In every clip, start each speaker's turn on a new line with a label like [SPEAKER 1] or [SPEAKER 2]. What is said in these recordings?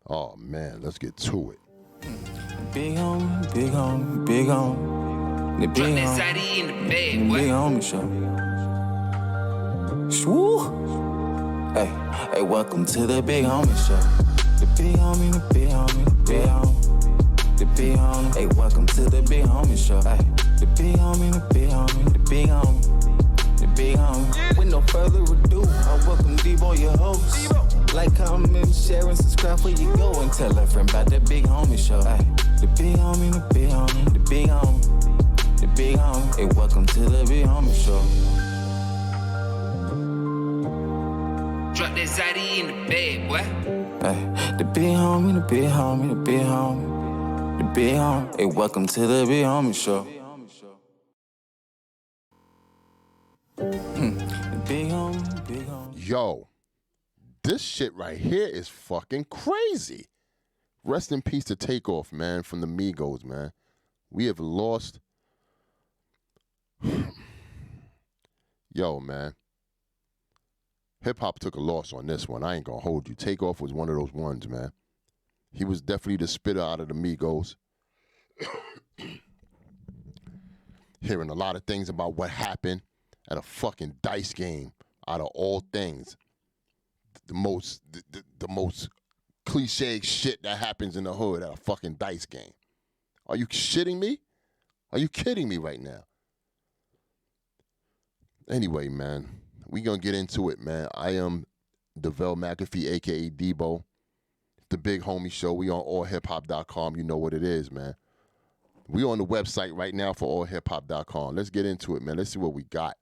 [SPEAKER 1] Oh man, let's get to it.
[SPEAKER 2] Big homie, big homie, big homie. The big homie, in the bed, big homie show. Swoo! Hey, welcome to the big homie show. The big homie, the big homie, the big homie. The big homie, hey, welcome to the big homie show. Hey, the big homie, the big homie, the big homie. The big homie. With no further ado, I welcome Debo, your host. Like, comment, share, and subscribe where you go. And tell a friend about the big homie show. Ay, the big homie, the big homie, the big homie. The big homie. Hey, welcome to the big homie show. Drop that Zaddy in the bed, boy. Ay, the big homie, the big homie, the big homie. The big homie. Hey, welcome to the big homie show. The big homie, the big homie.
[SPEAKER 1] Yo, this shit right here is fucking crazy. Rest in peace to Takeoff, man, from the Migos, man. We have lost. Yo, man. Hip-hop took a loss on this one. I ain't gonna hold you. Takeoff was one of those ones, man. He was definitely the spitter out of the Migos. Hearing a lot of things about what happened at a fucking dice game, out of all things. The most cliche shit that happens in the hood at a fucking dice game. Are you shitting me? Are you kidding me right now? Anyway, man, we gonna get into it, man. I am DeVell McAfee, a.k.a. Debo. The Big Homie Show. We on allhiphop.com. You know what it is, man. We on the website right now for allhiphop.com. Let's get into it, man. Let's see what we got.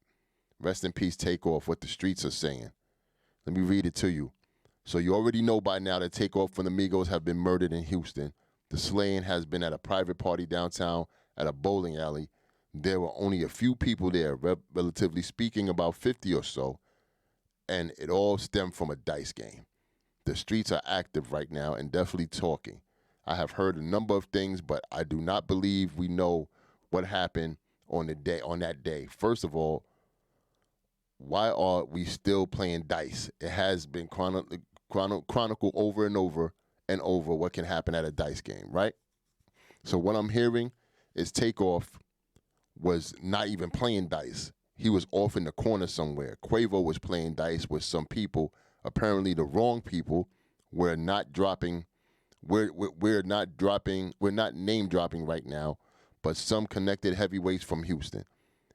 [SPEAKER 1] Rest in peace, Takeoff, what the streets are saying. Let me read it to you. So you already know by now that Takeoff from the Migos have been murdered in Houston. The slaying has been at a private party downtown at a bowling alley. There were only a few people there, relatively speaking, about 50 or so, and it all stemmed from a dice game. The streets are active right now and definitely talking. I have heard a number of things, but I do not believe we know what happened on that day. First of all, why are we still playing dice? It has been chronicled over and over and over what can happen at a dice game, right? So what I'm hearing is Takeoff was not even playing dice. He was off in the corner somewhere. Quavo was playing dice with some people, apparently the wrong people. We're not name dropping right now, but some connected heavyweights from Houston.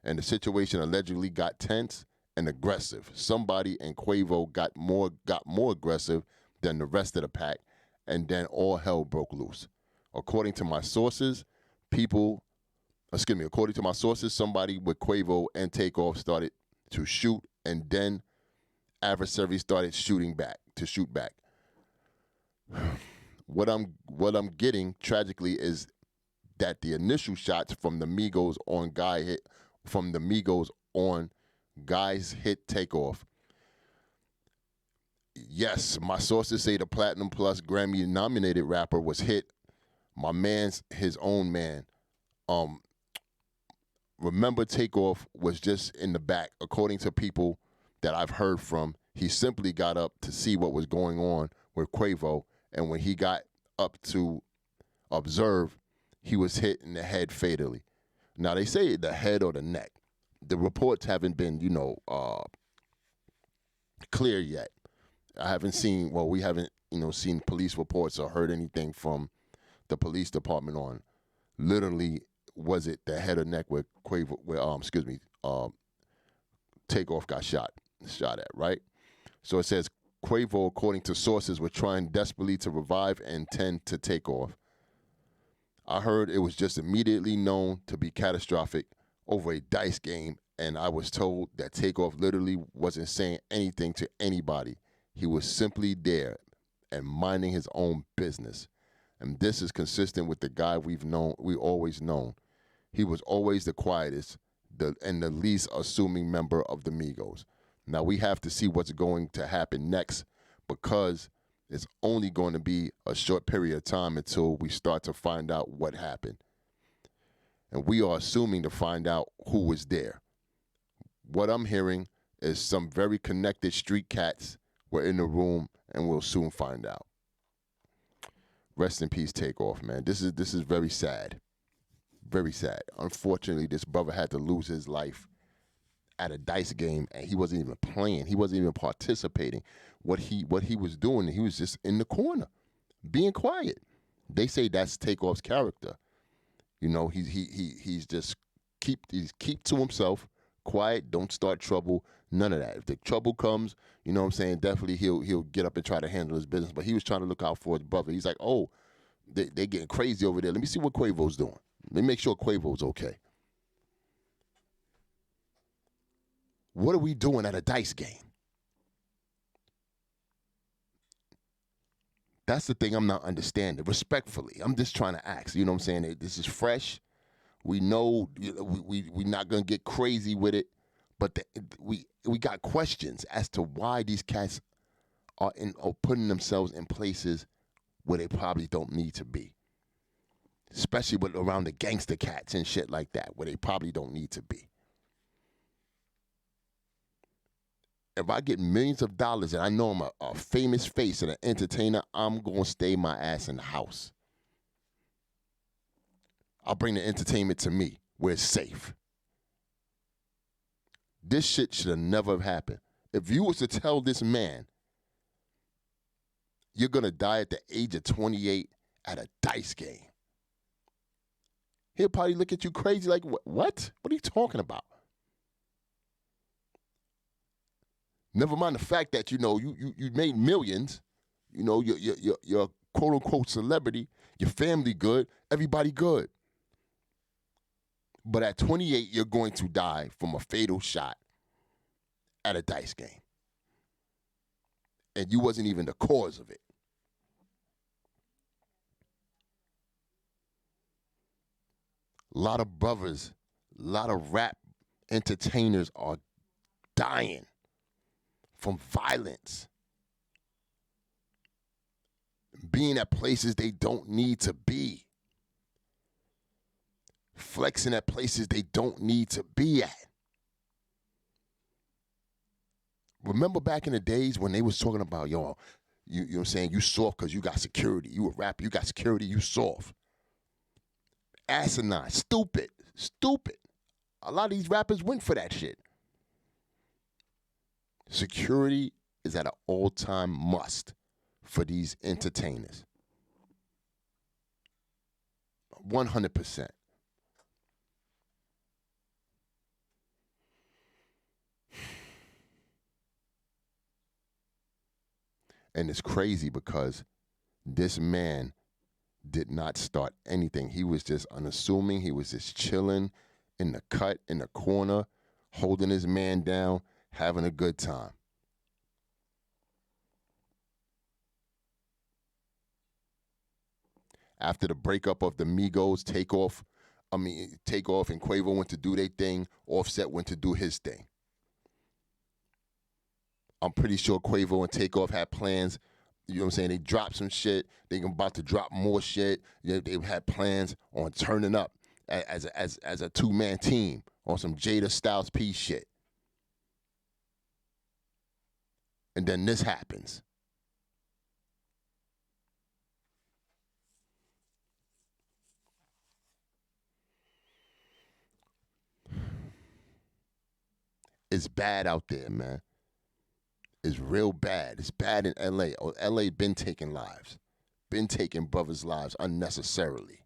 [SPEAKER 1] And the situation allegedly got tense and aggressive. Somebody and Quavo got more aggressive than the rest of the pack, and then all hell broke loose. According to my sources, somebody with Quavo and Takeoff started to shoot, and then adversaries started shoot back. What I'm getting tragically is that the initial shots from the Migos on guys hit Takeoff. Yes, my sources say the Platinum Plus Grammy nominated rapper was hit. My man's his own man. Remember, Takeoff was just in the back. According to people that I've heard from, he simply got up to see what was going on with Quavo, and when he got up to observe, he was hit in the head fatally. Now, they say the head or the neck. The reports haven't been, clear yet. We haven't seen police reports or heard anything from the police department on literally was it the head or neck where Takeoff got shot at, right? So it says Quavo, according to sources, were trying desperately to revive and tend to Takeoff. I heard it was just immediately known to be catastrophic over a dice game, and I was told that Takeoff literally wasn't saying anything to anybody. He was simply there and minding his own business. And this is consistent with the guy we always known. He was always the quietest and the least assuming member of the Migos. Now we have to see what's going to happen next, because it's only going to be a short period of time until we start to find out what happened. And we are assuming to find out who was there. What I'm hearing is some very connected street cats were in the room, and we'll soon find out. Rest in peace, Takeoff, man. This is very sad. Very sad. Unfortunately, this brother had to lose his life at a dice game, and he wasn't even playing. He wasn't even participating. What he was doing, he was just in the corner, being quiet. They say that's Takeoff's character. You know, he's just keep to himself, quiet, don't start trouble, none of that. If the trouble comes, you know what I'm saying, definitely he'll get up and try to handle his business. But he was trying to look out for his brother. He's like, oh, they getting crazy over there. Let me see what Quavo's doing. Let me make sure Quavo's okay. What are we doing at a dice game? That's the thing I'm not understanding. Respectfully, I'm just trying to ask. You know what I'm saying? This is fresh. We know we're not going to get crazy with it. But we got questions as to why these cats are putting themselves in places where they probably don't need to be. Especially around the gangster cats and shit like that, where they probably don't need to be. If I get millions of dollars and I know I'm a famous face and an entertainer, I'm going to stay my ass in the house. I'll bring the entertainment to me where it's safe. This shit should have never happened. If you was to tell this man, you're going to die at the age of 28 at a dice game, he'll probably look at you crazy like, what? What are you talking about? Never mind the fact that, you know, you made millions. You know, you're a quote-unquote celebrity. Your family good. Everybody good. But at 28, you're going to die from a fatal shot at a dice game. And you wasn't even the cause of it. A lot of brothers, a lot of rap entertainers are dying from violence, being at places they don't need to be, flexing at places they don't need to be at. Remember back in the days when they was talking about, yo, you know what I'm saying, you soft because you got security. You a rapper, you got security, you soft. Asinine, stupid. A lot of these rappers went for that shit. Security is at an all-time must for these entertainers. 100%. And it's crazy because this man did not start anything. He was just unassuming. He was just chilling in the cut, in the corner, holding his man down, having a good time. After the breakup of the Migos, Takeoff and Quavo went to do their thing. Offset went to do his thing. I'm pretty sure Quavo and Takeoff had plans. You know what I'm saying? They dropped some shit. They about to drop more shit. They had plans on turning up as a two-man team on some Jada Styles P shit. And then this happens. It's bad out there, man. It's real bad. It's bad in L.A. L.A. been taking lives. Been taking brothers' lives unnecessarily.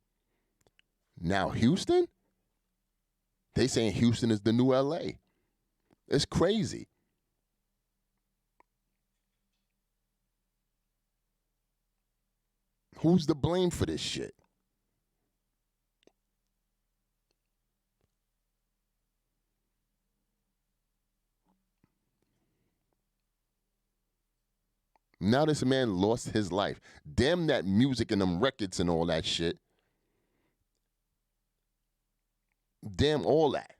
[SPEAKER 1] Now Houston? They saying Houston is the new L.A. It's crazy. Who's to blame for this shit? Now this man lost his life. Damn that music and them records and all that shit. Damn all that.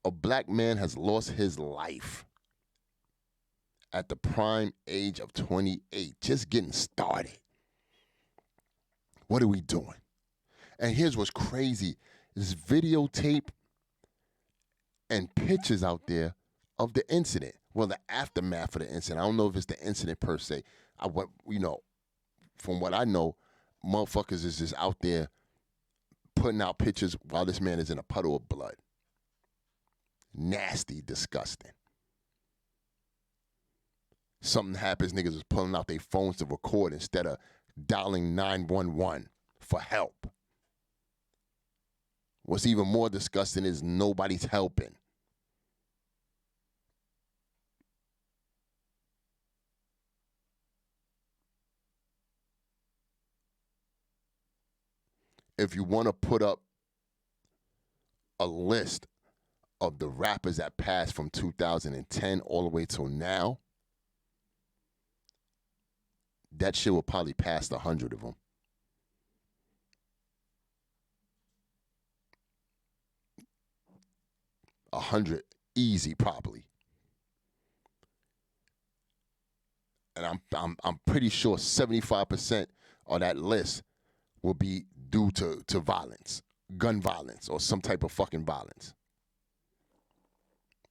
[SPEAKER 1] A black man has lost his life at the prime age of 28, just getting started. What are we doing? And here's what's crazy. There's videotape and pictures out there of the incident. Well, the aftermath of the incident. I don't know if it's the incident per se. from what I know, motherfuckers is just out there putting out pictures while this man is in a puddle of blood. Nasty, disgusting. Something happens, niggas is pulling out their phones to record instead of dialing 911 for help. What's even more disgusting is nobody's helping. If you want to put up a list of the rappers that passed from 2010 all the way till now, that shit will probably pass 100 of them. A 100 easy, probably. And I'm pretty sure 75% of that list will be due to violence, gun violence, or some type of fucking violence.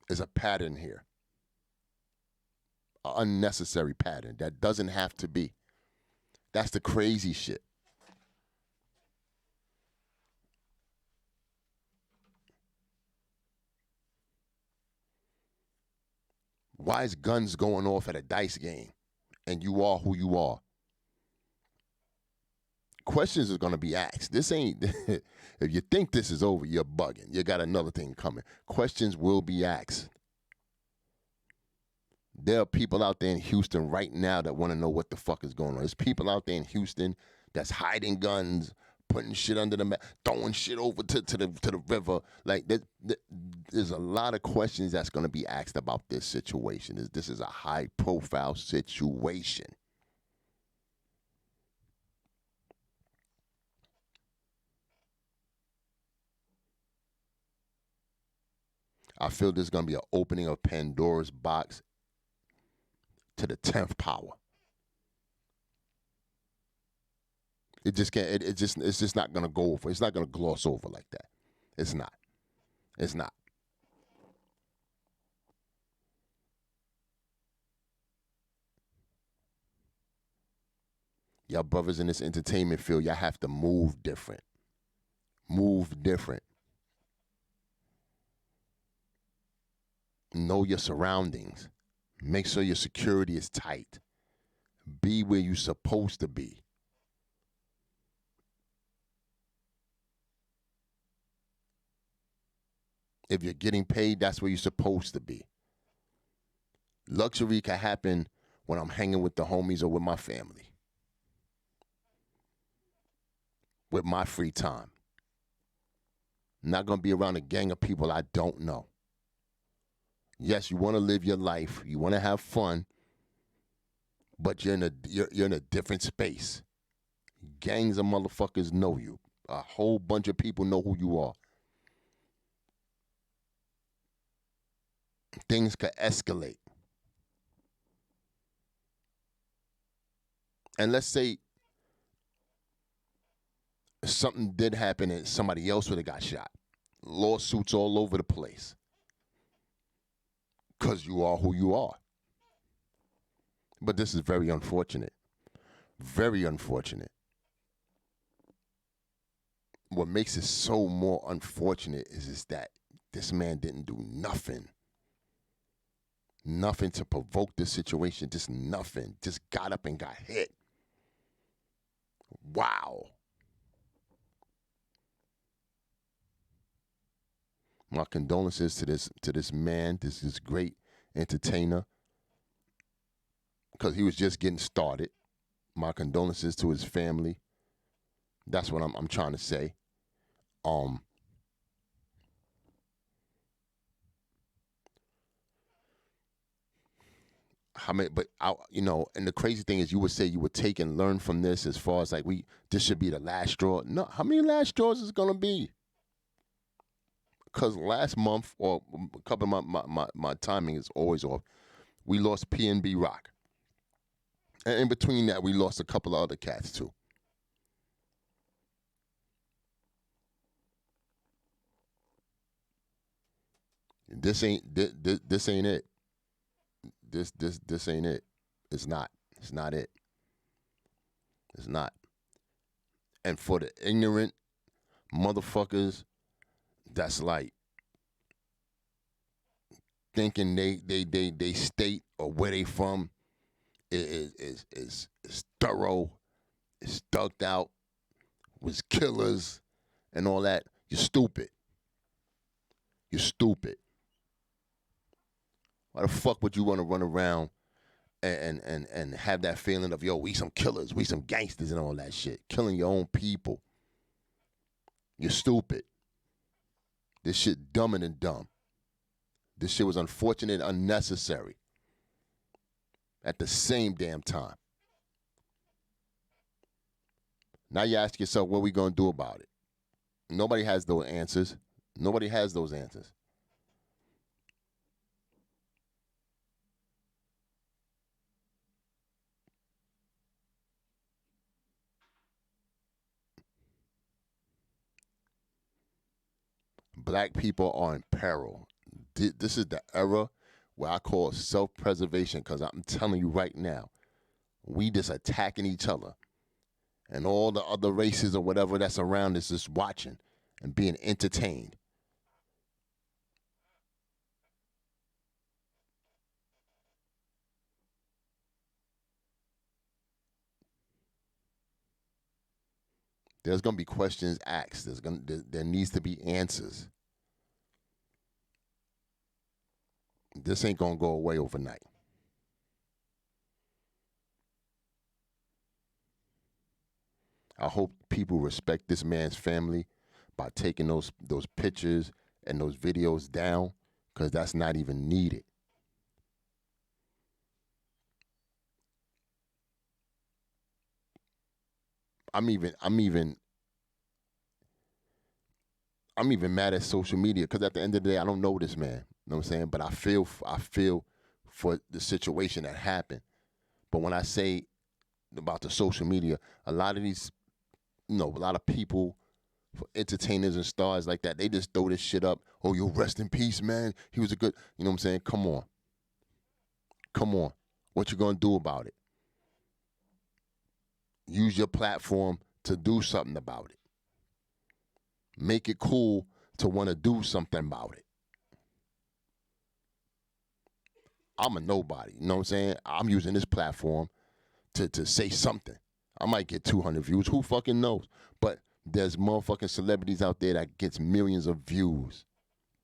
[SPEAKER 1] There's a pattern here. An unnecessary pattern that doesn't have to be. That's the crazy shit. Why is guns going off at a dice game and you are who you are? Questions are going to be asked. This ain't, if you think this is over, you're bugging. You got another thing coming. Questions will be asked. There are people out there in Houston right now that want to know what the fuck is going on. There's people out there in Houston that's hiding guns, putting shit under the mat, throwing shit over to the river. Like, there's a lot of questions that's going to be asked about this situation. This is a high-profile situation. I feel there's going to be an opening of Pandora's box to the 10th power. It just can't. It's just not going to go over. It's not going to gloss over like that. It's not. It's not. Y'all brothers in this entertainment field, y'all have to move different. Move different. Know your surroundings. Make sure your security is tight. Be where you're supposed to be. If you're getting paid, that's where you're supposed to be. Luxury can happen when I'm hanging with the homies or with my family. With my free time. I'm not going to be around a gang of people I don't know. Yes, you want to live your life. You want to have fun. But you're in a different space. Gangs of motherfuckers know you. A whole bunch of people know who you are. Things could escalate. And let's say something did happen and somebody else would have got shot. Lawsuits all over the place. Because you are who you are. But this is very unfortunate. Very unfortunate. What makes it so more unfortunate is that this man didn't do nothing. Nothing to provoke this situation. Just nothing. Just got up and got hit. Wow. My condolences to this man, this great entertainer, because he was just getting started. My condolences to his family. That's what I'm trying to say. How many? But and the crazy thing is, you would say you would take and learn from this as far as like this should be the last straw. No, how many last straws is it gonna be? Because last month, or a couple of my timing is always off, we lost PNB Rock. And in between that, we lost a couple of other cats too. This ain't it. This ain't it. It's not. It's not it. It's not. And for the ignorant motherfuckers that's like thinking they state or where they from is thorough, is thugged out, was killers and all that, you're stupid. You're stupid. Why the fuck would you want to run around and have that feeling of, yo, we some killers, we some gangsters and all that shit, killing your own people? You're stupid. This shit dumber than dumb. This shit was unfortunate and unnecessary at the same damn time. Now you ask yourself, what are we going to do about it? Nobody has those answers. Nobody has those answers. Black people are in peril. This is the era where I call self-preservation, because I'm telling you right now, we just attacking each other. And all the other races or whatever that's around us just watching and being entertained. There's going to be questions asked. There needs to be answers. This ain't going to go away overnight. I hope people respect this man's family by taking those pictures and those videos down, because that's not even needed. I'm even mad at social media, because at the end of the day, I don't know this man. You know what I'm saying? But I feel for the situation that happened. But when I say about the social media, a lot of these, a lot of people, for entertainers and stars like that, they just throw this shit up. Oh, you rest in peace, man. He was a good, you know what I'm saying? Come on. Come on. What you gonna do about it? Use your platform to do something about it. Make it cool to want to do something about it. I'm a nobody, you know what I'm saying? I'm using this platform to say something. I might get 200 views, who fucking knows? But there's motherfucking celebrities out there that gets millions of views.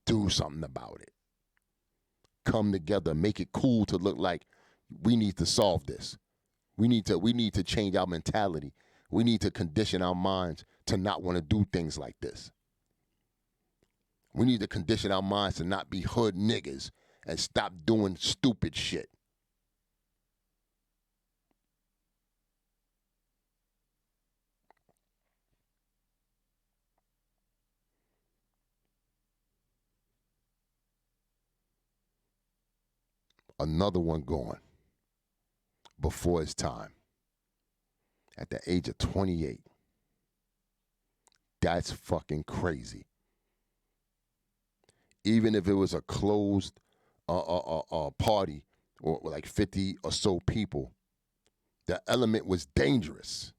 [SPEAKER 1] Do something about it. Come together, make it cool to look like we need to solve this. We need to change our mentality. We need to condition our minds to not want to do things like this. We need to condition our minds to not be hood niggas and stop doing stupid shit. Another one gone before his time at the age of 28. That's fucking crazy. Even if it was a closed party or like 50 or so people, the element was dangerous.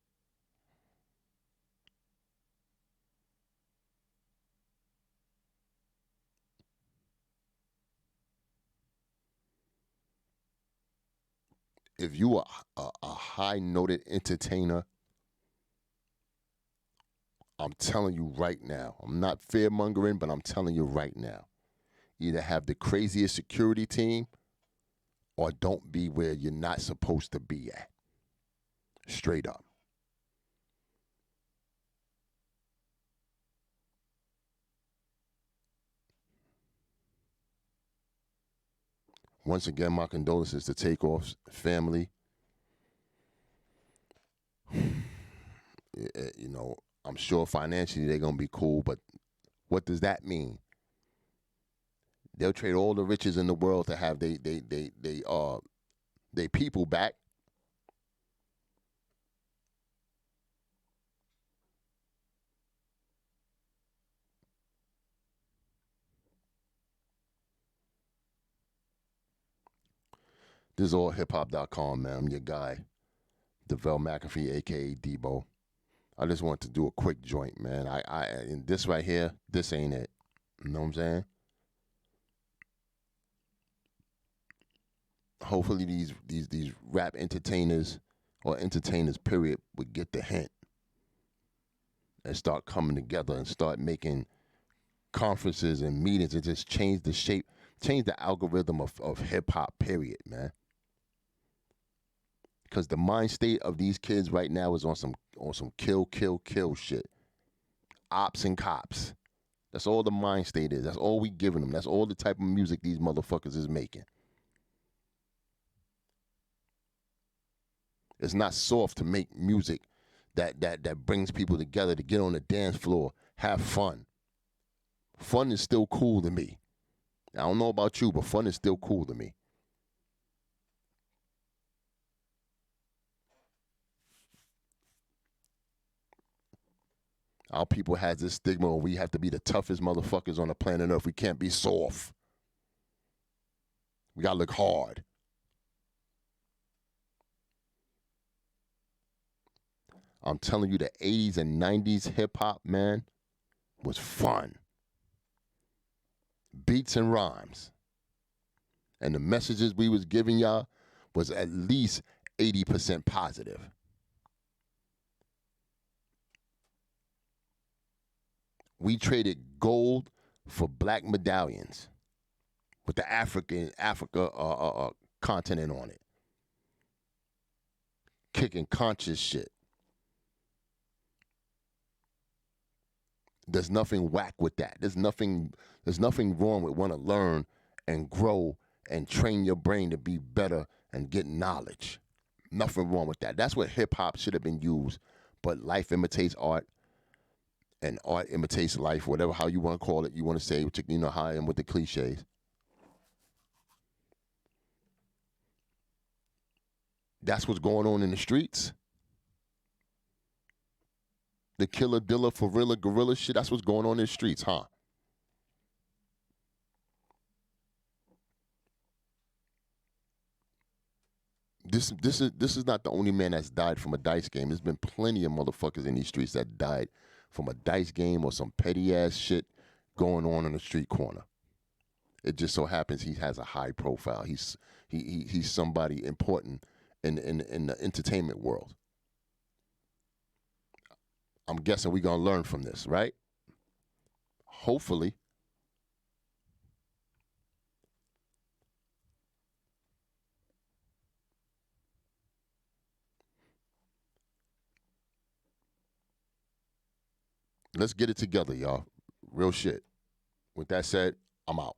[SPEAKER 1] If you are a high-noted entertainer, I'm telling you right now, I'm not fear-mongering, but I'm telling you right now, either have the craziest security team or don't be where you're not supposed to be at. Straight up. Once again, my condolences to Takeoff's family. I'm sure financially they're gonna be cool, but what does that mean? They'll trade all the riches in the world to have they people back. This is all hiphop.com, man. I'm your guy. DeVell McAfee, aka Debo. I just want to do a quick joint, man. And this right here, this ain't it. You know what I'm saying? Hopefully these rap entertainers or entertainers period would get the hint and start coming together and start making conferences and meetings and just change the shape, change the algorithm of hip hop period, man. Because the mind state of these kids right now is on some kill, kill, kill shit. Ops and cops. That's all the mind state is. That's all we giving them. That's all the type of music these motherfuckers is making. It's not soft to make music that brings people together to get on the dance floor, have fun. Fun is still cool to me. I don't know about you, but fun is still cool to me. Our people has this stigma where we have to be the toughest motherfuckers on the planet Earth. We can't be soft. We gotta look hard. I'm telling you, the 80s and 90s hip hop, man, was fun. Beats and rhymes. And the messages we was giving y'all was at least 80% positive. We traded gold for black medallions with the Africa continent on it. Kicking conscious shit. There's nothing whack with that. There's nothing wrong with want to learn and grow and train your brain to be better and get knowledge. Nothing wrong with that. That's what hip hop should have been used. But life imitates art, and art imitates life. Whatever how you want to call it, you want to say, you know how I am with the cliches. That's what's going on in the streets. The killer, dilla, gorilla, gorilla shit. That's what's going on in the streets, huh? This is not the only man that's died from a dice game. There's been plenty of motherfuckers in these streets that died from a dice game or some petty ass shit going on the street corner. It just so happens he has a high profile. He's somebody important in the entertainment world. I'm guessing we're gonna learn from this, right? Hopefully. Let's get it together, y'all. Real shit. With that said, I'm out.